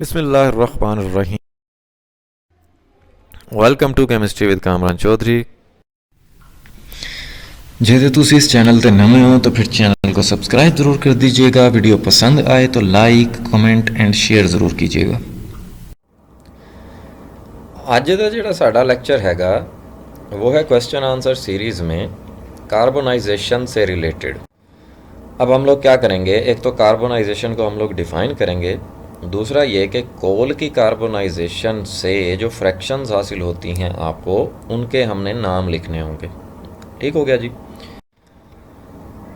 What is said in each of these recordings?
बिस्मिल्लाहिर्रहमानिर्रहीम। Welcome to chemistry with Kamran Chaudhry. जे तुसी इस चैनल ते नवे हो तो फिर चैनल को सब्सक्राइब ज़रूर कर दीजिएगा। वीडियो पसंद आए तो लाइक कमेंट एंड शेयर ज़रूर कीजिएगा। ਅੱਜ ਦਾ ਜਿਹੜਾ ਸਾਡਾ ਲੈक्चर हैगा वो है क्वेश्चन आंसर सीरीज़ में कार्बोनाइजेशन से रिलेटेड। अब हम लोग क्या करेंगे, एक तो कार्बोनाइजेशन को हम लोग डिफ़ाइन करेंगे, दूसरा ये कि कोल की कार्बोनाइजेशन से जो फ्रैक्शंस हासिल होती हैं आपको उनके हमने नाम लिखने होंगे। ठीक हो गया जी।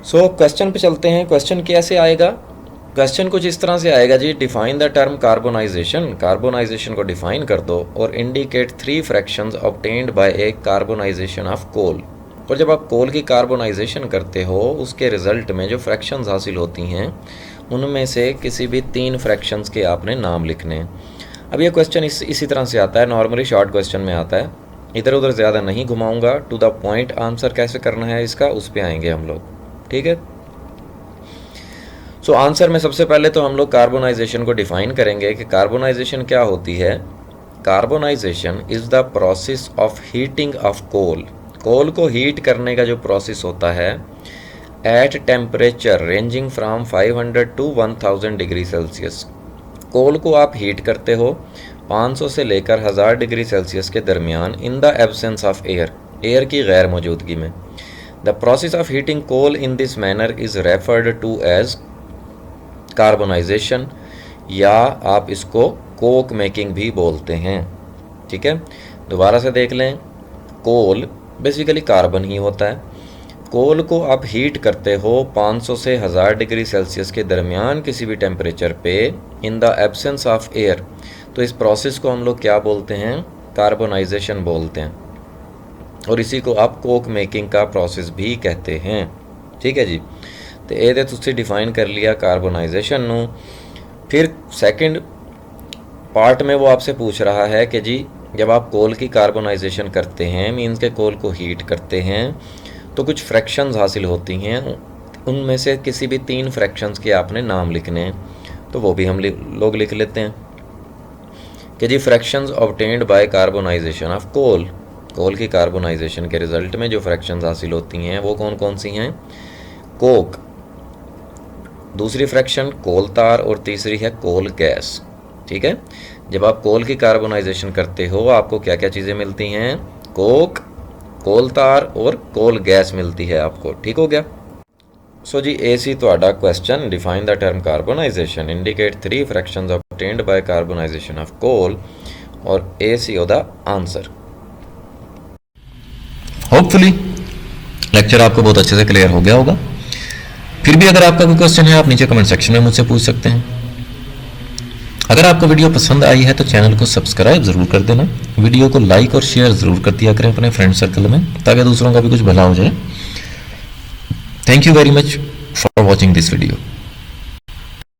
सो क्वेश्चन पे चलते हैं। क्वेश्चन कैसे आएगा? क्वेश्चन कुछ इस तरह से आएगा जी, define the term carbonization. Carbonization को डिफाइन कर दो और indicate 3 fractions obtained by a carbonization of coal. और जब आप कोल की कार्बोनाइजेशन करते हो उसके रिज़ल्ट में जो फ्रैक्शंस हासिल होती हैं उनमें से किसी भी 3 फ्रैक्शंस के आपने नाम लिखने हैं। अब ये क्वेश्चन इसी तरह से आता है, नॉर्मली शॉर्ट क्वेश्चन में आता है, इधर उधर ज़्यादा नहीं घुमाऊँगा। टू द पॉइंट आंसर कैसे करना है इसका उस पर आएंगे हम लोग। ठीक है। सो आंसर में सबसे पहले तो हम लोग कार्बोनाइजेशन को डिफ़ाइन करेंगे कि कार्बोनाइजेशन क्या होती है। Carbonization is the process of heating of coal. Coal को हीट करने का जो प्रोसेस होता है at temperature ranging from 500 to 1000 degree Celsius. Coal को आप हीट करते हो 500 से लेकर 1000 डिग्री सेल्सियस के दरमियान in the absence of air, air की गैर मौजूदगी में। The process of heating coal in this manner is referred to as carbonisation, या आप इसको कोक मेकिंग भी बोलते हैं। ठीक है, दोबारा से देख लें। कोल बेसिकली कार्बन ही होता है। कोल को आप हीट करते हो 500 से 1000 डिग्री सेल्सियस के दरमियान किसी भी टेम्परेचर पे इन द एब्सेंस ऑफ एयर, तो इस प्रोसेस को हम लोग क्या बोलते हैं? कार्बोनाइजेशन बोलते हैं। और इसी को आप कोक मेकिंग का प्रोसेस भी कहते हैं। ठीक है जी। तो ये तुसी डिफाइन कर लिया कार्बोनाइजेशन नू। फिर सेकंड पार्ट में वो आपसे पूछ रहा है कि जी जब आप कोल की कार्बोनाइजेशन करते हैं, मीन्स के कोल को हीट करते हैं, तो कुछ फ्रैक्शंस हासिल होती हैं, उनमें से किसी भी 3 फ्रैक्शंस के आपने नाम लिखने हैं। तो वो भी हम लोग लिख लेते हैं कि जी fractions obtained by carbonization of coal. Coal की कार्बोनाइजेशन के रिज़ल्ट में जो फ्रैक्शंस हासिल होती हैं वो कौन कौन सी हैं? कोक, दूसरी फ्रैक्शन कोल तार, और तीसरी है कोल गैस। ठीक है। जब आप कोल की कार्बोनाइजेशन करते हो आपको क्या क्या चीज़ें मिलती हैं? कोक, कोल तार और कोल गैस मिलती है आपको। ठीक हो गया। सो जी ए सी ਤੁਹਾਡਾ question, define the term carbonization, indicate 3 fractions obtained by carbonization of coal, और ए सी द आंसर। होपफुली लेक्चर आपको बहुत अच्छे से क्लियर हो गया होगा। फिर भी अगर आपका कोई क्वेश्चन है आप नीचे कमेंट सेक्शन में मुझसे पूछ सकते हैं। अगर आपको वीडियो पसंद आई है तो चैनल को सब्सक्राइब ज़रूर कर देना। वीडियो को लाइक और शेयर ज़रूर कर दिया करें अपने फ्रेंड सर्कल में, ताकि दूसरों का भी कुछ भला हो जाए। Thank you very much for watching this video.